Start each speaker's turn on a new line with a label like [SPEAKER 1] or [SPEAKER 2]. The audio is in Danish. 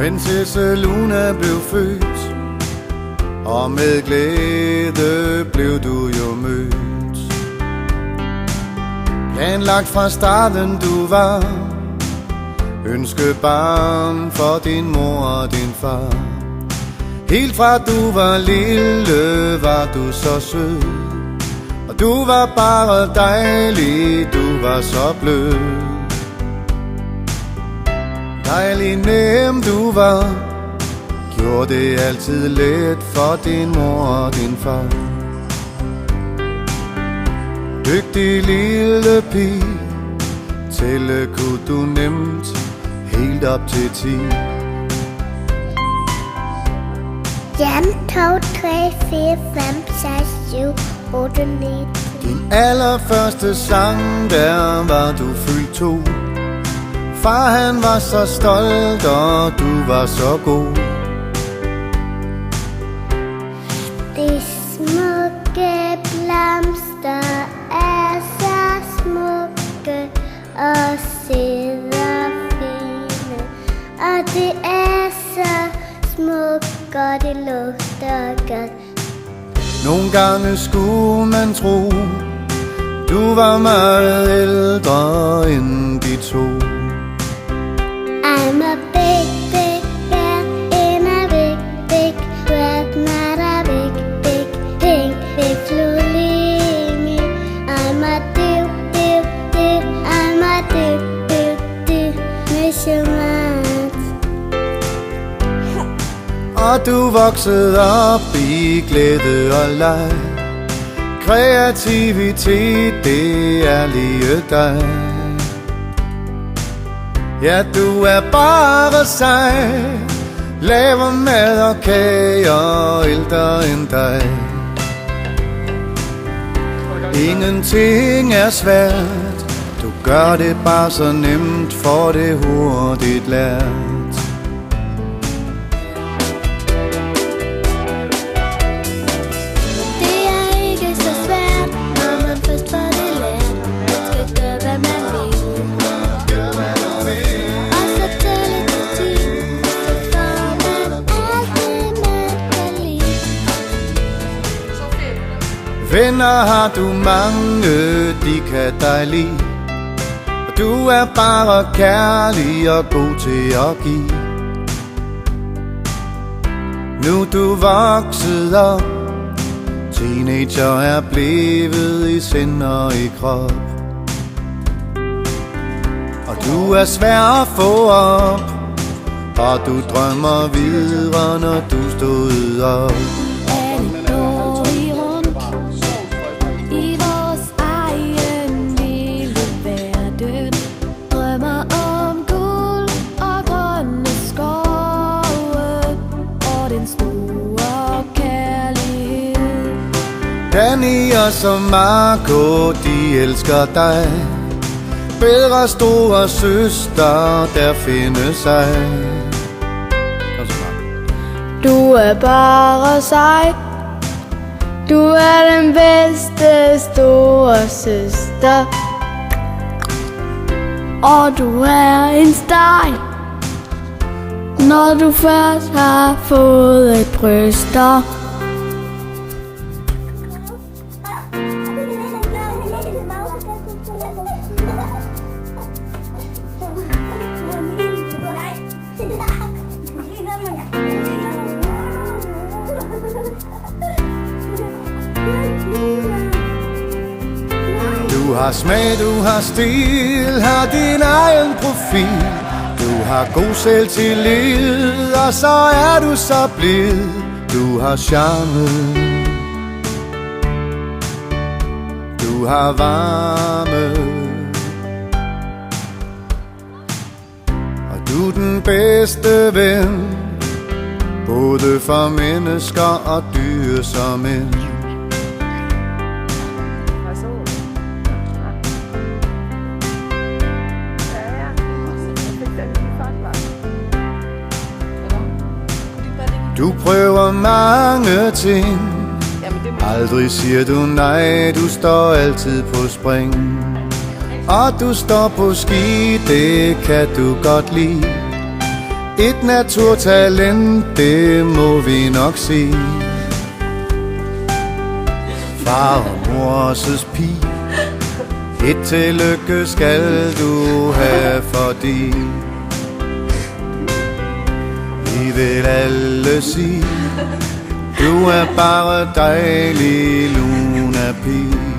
[SPEAKER 1] Prinsesse Luna blev født, og med glæde blev du jo mødt. Planlagt fra starten du var, ønskebarn for din mor og din far. Helt fra du var lille, var du så sød, og du var bare dejlig, du var så blød. Dejlig nem du var, gjorde det altid let for din mor og din far. Dygtig lille pige, tælle kunne du nemt helt op til 10.
[SPEAKER 2] 1, 2, 3, 4, 5, 6, 7, 8, 9.
[SPEAKER 1] Din allerførste sang, der var du fyldt 2. Far han var så stolt, og du var så god.
[SPEAKER 2] De smukke blomster er så smukke og sidder fine, og det er så smukt, og det lugter godt.
[SPEAKER 1] Nogle gange skulle man tro, du var meget ældre end de 2.
[SPEAKER 2] I'm a big, big bear in a big, big world, not a big, big, pink, big fluling. I'm a do, do, do, I'm a do, do, do, missionary.
[SPEAKER 1] Og du voksede op i glæde og leg. Kreativitet, det er lige dig. Ja, du er bare sej, laver mad og kager ældre end dig. Ingenting er svært, du gør det bare så nemt, for det hurtigt lært.
[SPEAKER 2] Det er ikke så svært, når man først får det lært. Man skal gøre, hvad man vil. Og så tælle til 10, så får man alt det, man kan lide.
[SPEAKER 1] Venner har du mange, de kan dig lide. Og du er bare kærlig og god til at give. Nu du vokset op, teenager er blevet i sind og i krop. Og du er svær at få op, og du drømmer videre, når du stod op. Danny og så Marco, de elsker dig. Bedre store søster, der findes ej.
[SPEAKER 3] Du er bare sej. Du er den bedste store søster. Og du er en steg, når du først har fået et bryster.
[SPEAKER 1] Du har smag, du har stil, har din egen profil. Du har god selvtillid, og så er du så blid. Du har charme, du har varme, og du er den bedste ven, både for mennesker og dyr som mænd. Du prøver mange ting, aldrig siger du nej, du står altid på spring. Og du står på ski, det kan du godt lide. Et naturtalent, det må vi nok sige. Far og mors pige, et tillykke skal du have, fordi vi vil alle sige, du er bare dejlig, Luna pige.